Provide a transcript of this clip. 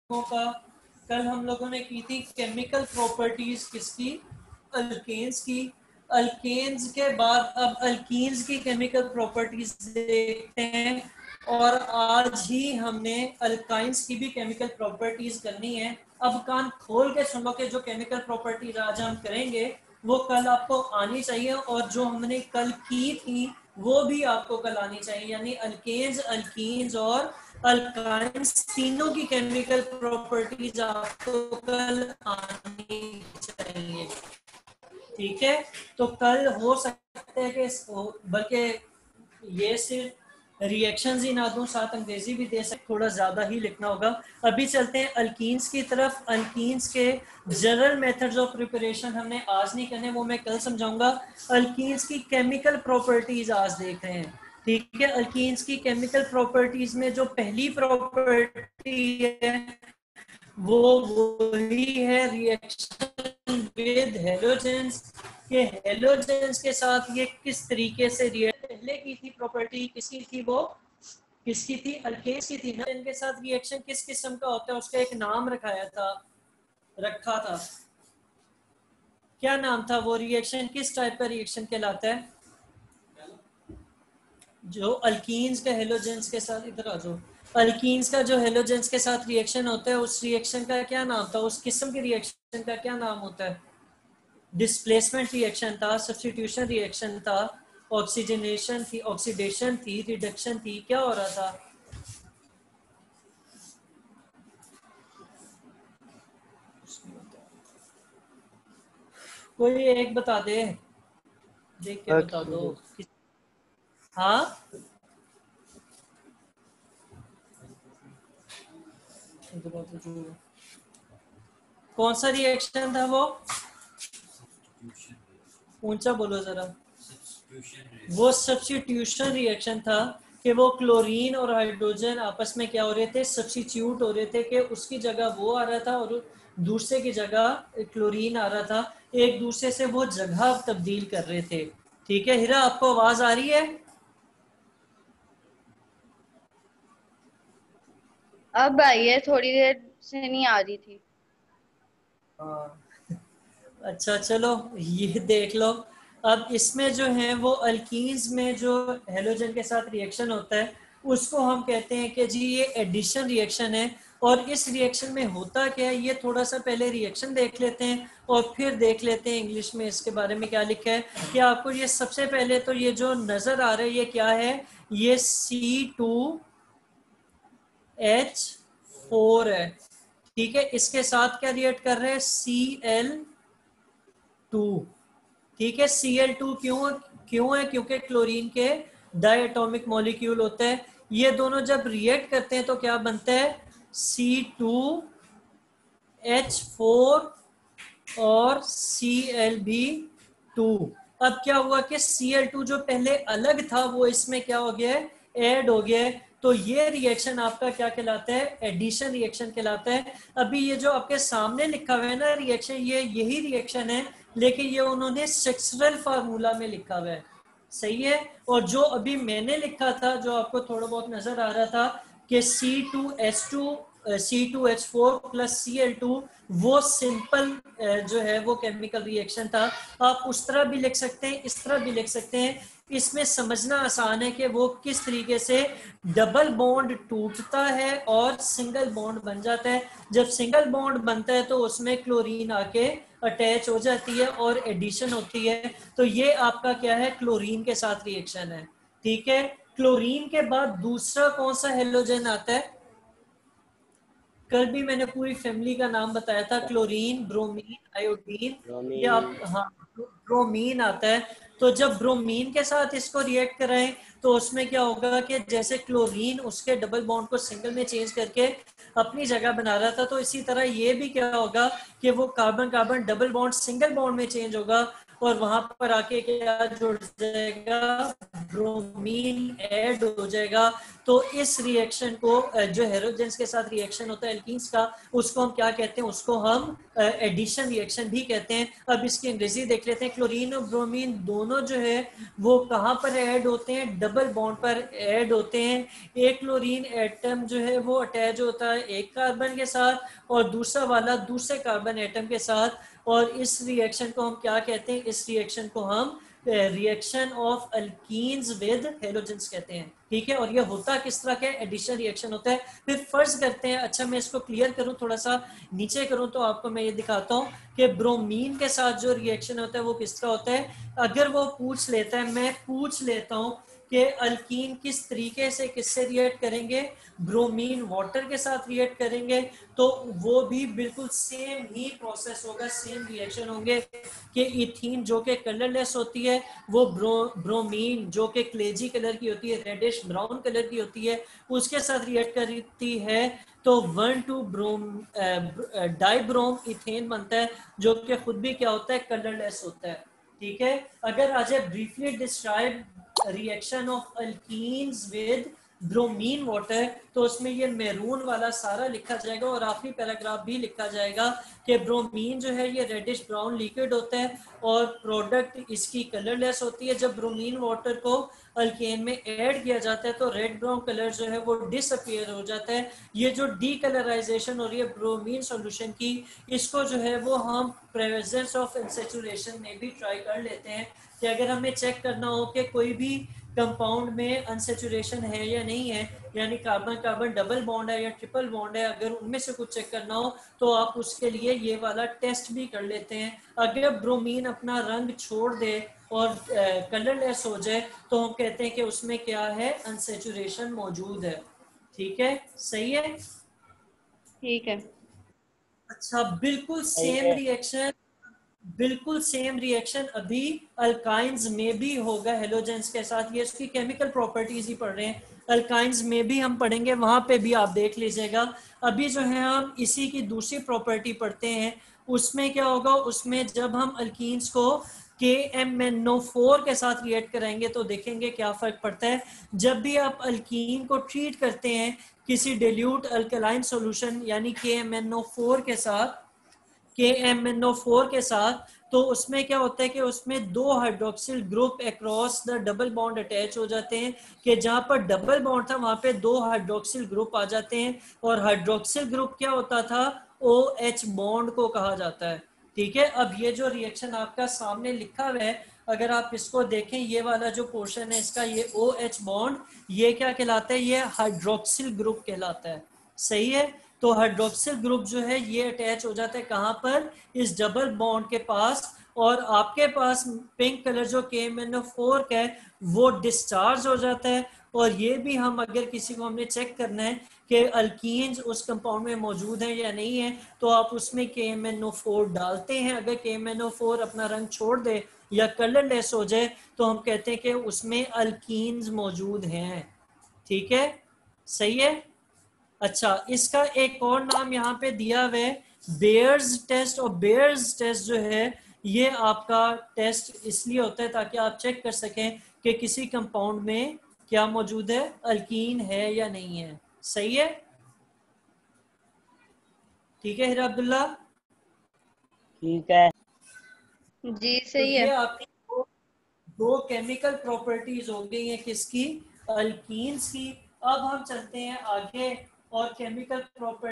का कल हम लोगों ने की थी केमिकल प्रॉपर्टीज किसकी, अल्केन्स की। अल्केन्स के बाद अब अल्कीन्स की केमिकल प्रॉपर्टीज देखते हैं और आज ही हमने अल्काइंस की भी केमिकल प्रॉपर्टीज करनी है। अब कान खोल के सुनो के जो केमिकल प्रॉपर्टीज आज हम करेंगे वो कल आपको आनी चाहिए और जो हमने कल की थी वो भी आपको कल आनी चाहिए, यानी अल्केन्स, अल्कीन्स और अल्काइंस तीनों की केमिकल प्रॉपर्टीज आपको कल आनी चाहिए। ठीक है, तो कल हो सकता है कि बल्कि ये सिर्फ रिएक्शंस ही ना दूं, साथ अंग्रेजी भी दे सकते, थोड़ा ज्यादा ही लिखना होगा। अभी चलते हैं अल्कीन्स की तरफ। अल्कीन्स के जनरल मेथड्स ऑफ प्रिपरेशन हमने आज नहीं करने, वो मैं कल समझाऊंगा। अल्कीन्स की केमिकल प्रॉपर्टीज आज देख रहे हैं। ठीक है, अल्कीन्स की केमिकल प्रॉपर्टीज में जो पहली प्रॉपर्टी है वो वही है रिएक्शन विद हेलोजेंस। के हेलोजेंस के साथ ये किस तरीके से पहले की थी प्रॉपर्टी किसकी थी, वो किसकी थी, अल्केन्स की थी ना। इनके साथ रिएक्शन किस किस्म का होता है उसका एक नाम रखा था। क्या नाम था वो रिएक्शन, किस टाइप का रिएक्शन कहलाता है? जो अल्कीन्स का हेलोजेंस के साथ, इधर आ जाओ, अल्कीन्स का जो हेलोजेंस के साथ रिएक्शन होता है उस रिएक्शन का क्या नाम था, उस किस्म के रिएक्शन का क्या नाम होता है? डिस्प्लेसमेंट रिएक्शन था, सब्स्टिट्यूशन रिएक्शन था, ऑक्सीजनेशन थी, ऑक्सीडेशन थी, रिडक्शन थी, क्या हो रहा था? कोई एक बता दे, देख के बता दो। हाँ, कौन सा रिएक्शन था वो? ऊंचा बोलो जरा। वो सब्स्टिट्यूशन रिएक्शन था कि वो क्लोरीन और हाइड्रोजन आपस में क्या हो रहे थे, सब्स्टिट्यूट हो रहे थे, कि उसकी जगह वो आ रहा था और दूसरे की जगह क्लोरीन आ रहा था, एक दूसरे से वो जगह तब्दील कर रहे थे। ठीक है हीरा, आपको आवाज आ रही है? अब आई है, थोड़ी देर से नहीं आ रही थी। हाँ अच्छा चलो ये देख लो। अब इसमें जो है वो अल्कीन्स में जो हेलोजन के साथ रिएक्शन होता है उसको हम कहते हैं कि जी ये एडिशन रिएक्शन है। और इस रिएक्शन में होता क्या है ये थोड़ा सा पहले रिएक्शन देख लेते हैं और फिर देख लेते हैं इंग्लिश में इसके बारे में क्या लिखा है। कि आपको ये सबसे पहले तो ये जो नजर आ रहा है ये क्या है, ये C2H4 है। ठीक है, इसके साथ क्या रिएक्ट कर रहे हैं, Cl2। ठीक है, Cl2 क्यों क्यों है, क्योंकि क्लोरीन के डायटोमिक मॉलिक्यूल होते हैं। ये दोनों जब रिएक्ट करते हैं तो क्या बनता है, C2H4 और Cl2। अब क्या हुआ कि Cl2 जो पहले अलग था वो इसमें क्या हो गया है, ऐड हो गया है। तो ये रिएक्शन आपका क्या कहलाता है, एडिशन रिएक्शन कहलाता है। अभी ये जो आपके सामने लिखा हुआ है ना रिएक्शन, ये यही रिएक्शन है लेकिन ये उन्होंने स्ट्रक्चरल फार्मूला में लिखा हुआ है। सही है। और जो अभी मैंने लिखा था जो आपको थोड़ा बहुत नजर आ रहा था कि C2H4 प्लस Cl2 वो सिंपल जो है वो केमिकल रिएक्शन था। आप उस तरह भी लिख सकते हैं, इस तरह भी लिख सकते हैं। इसमें समझना आसान है कि वो किस तरीके से डबल बॉन्ड टूटता है और सिंगल बॉन्ड बन जाता है। जब सिंगल बॉन्ड बनता है तो उसमें क्लोरीन आके अटैच हो जाती है और एडिशन होती है। तो ये आपका क्या है, क्लोरीन के साथ रिएक्शन है। ठीक है, क्लोरीन के बाद दूसरा कौन सा हेलोजन आता है? कल भी मैंने पूरी फैमिली का नाम बताया था, क्लोरीन, ब्रोमीन, आयोडीन, या हाँ ब्रोमीन आता है। तो जब ब्रोमीन के साथ इसको रिएक्ट कराएं तो उसमें क्या होगा कि जैसे क्लोरीन उसके डबल बॉन्ड को सिंगल में चेंज करके अपनी जगह बना रहा था, तो इसी तरह ये भी क्या होगा कि वो carbon carbon double bond single bond में चेंज होगा और वहां पर आके क्या जुड़ जाएगा, ब्रोमीन ऐड हो जाएगा। तो इस रिएक्शन को जो हेलोजेंस के साथ रिएक्शन होता है एल्कीन्स का, उसको हम क्या कहते हैं, उसको हम एडिशन रिएक्शन भी कहते हैं। अब इसकी अंग्रेजी देख लेते हैं। क्लोरीन और ब्रोमीन दोनों जो है वो कहाँ पर ऐड होते हैं, डबल बॉन्ड पर ऐड होते हैं। एक क्लोरीन एटम जो है वो अटैच होता है एक कार्बन के साथ और दूसरा वाला दूसरे कार्बन एटम के साथ, और इस रिएक्शन को हम क्या कहते हैं, इस रिएक्शन को हम reaction of alkenes with halogens कहते हैं। ठीक है, और ये होता किस तरह का एडिशन रिएक्शन होता है। फिर फर्ज करते हैं, अच्छा मैं इसको क्लियर करूं, थोड़ा सा नीचे करूं तो आपको मैं ये दिखाता हूं कि ब्रोमीन के साथ जो रिएक्शन होता है वो किस तरह होता है। अगर वो पूछ लेता है, मैं पूछ लेता हूं कि अल्कीन किस तरीके से किससे रिएक्ट करेंगे, ब्रोमीन वाटर के साथ रिएक्ट करेंगे, तो वो भी बिल्कुल सेम ही प्रोसेस होगा, सेम रिएक्शन होंगे कि इथीन जो कि कलरलेस होती है वो ब्रोमीन जो कि क्लेजी कलर की होती है, रेडिश ब्राउन कलर की होती है, उसके साथ रिएक्ट करती है। तो 1,2 ब्रोम डाइब्रोम इथेन बनता है जो कि खुद भी क्या होता है, कलरलेस होता है। ठीक है, अगर आज briefly describe reaction of alkenes with bromine water, तो उसमें ये मैरून वाला सारा लिखा जाएगा और आखिरी पैराग्राफ भी लिखा जाएगा कि ब्रोमीन जो है ये रेडिश ब्राउन लिक्विड होता है और प्रोडक्ट इसकी कलरलेस होती है। जब ब्रोमीन वाटर को अल्केन में ऐड किया जाता है तो रेड ब्राउन कलर जो है वो डिसअपियर हो जाता है। ये जो डीकलराइजेशन हो रही है ब्रोमीन सॉल्यूशन की, इसको जो है वो हम प्रेजेंस ऑफ अनसैचुरेशन में भी ट्राई कर लेते हैं कि अगर हमें चेक करना हो कि कोई भी कंपाउंड में अनसेचुरेशन है या नहीं है, यानी कार्बन कार्बन डबल बॉन्ड है या ट्रिपल बॉन्ड है, अगर उनमें से कुछ चेक करना हो तो आप उसके लिए ये वाला टेस्ट भी कर लेते हैं। अगर ब्रोमीन अपना रंग छोड़ दे और कलरलेस हो जाए तो हम कहते हैं कि उसमें क्या है, अनसेचुरेशन मौजूद है। ठीक है, सही है। ठीक है। अच्छा, बिल्कुल सेम रिएक्शन, बिल्कुल सेम रिएक्शन अभी अल्काइंस में भी होगा हेलोजेंस के साथ। ये उसकी केमिकल प्रॉपर्टीज ही पढ़ रहे हैं, अल्काइंस में भी हम पढ़ेंगे, वहां पे भी आप देख लीजिएगा। अभी जो है हम इसी की दूसरी प्रॉपर्टी पढ़ते हैं। उसमें क्या होगा, उसमें जब हम अल्कीन्स को KMnO4 के साथ रिएक्ट कराएंगे तो देखेंगे क्या फर्क पड़ता है। जब भी आप अल्कीन को ट्रीट करते हैं किसी डिल्यूट अल्कलाइन सॉल्यूशन यानी KMnO4 के साथ, KMnO4 के साथ, तो उसमें क्या होता है कि उसमें दो hydroxyl group across the double bond attach हो जाते हैं, कि जहां पर डबल बॉन्ड था वहां पे दो हाइड्रोक्सिल ग्रुप आ जाते हैं, और हाइड्रोक्सिल ग्रुप क्या होता था, OH बॉन्ड को कहा जाता है। ठीक है, अब ये जो रिएक्शन आपका सामने लिखा हुआ है, अगर आप इसको देखें, ये वाला जो पोर्शन है इसका, ये OH बॉन्ड, ये क्या कहलाता है, ये हाइड्रोक्सिल ग्रुप कहलाता है। सही है, तो हाइड्रोक्सिल ग्रुप जो है ये अटैच हो जाता है कहां पर, इस डबल बॉन्ड के पास, और आपके पास पिंक कलर जो KMnO4 का है वो डिस्चार्ज हो जाता है। और ये भी हम अगर किसी को हमने चेक करना है कि अल्कीन्स उस कंपाउंड में मौजूद हैं या नहीं है, तो आप उसमें KMnO4 डालते हैं। अगर KMnO4 अपना रंग छोड़ दे या कलरलेस हो जाए तो हम कहते हैं कि उसमें अल्कीन्स मौजूद हैं। ठीक है, सही है। अच्छा, इसका एक और नाम यहाँ पे दिया हुआ है, बेयर्स टेस्ट। और बेयर्स टेस्ट जो है ये आपका टेस्ट इसलिए होता है ताकि आप चेक कर सकें कि किसी कंपाउंड में क्या मौजूद है, अल्कीन है या नहीं है। सही है, ठीक है हीरा अब्दुल्ला। ठीक है जी तो सही ये है। आपकी दो केमिकल प्रॉपर्टीज हो गई हैं किसकी, अल्कीन्स की। अब हम चलते हैं आगे और केमिकल प्रॉपर्टी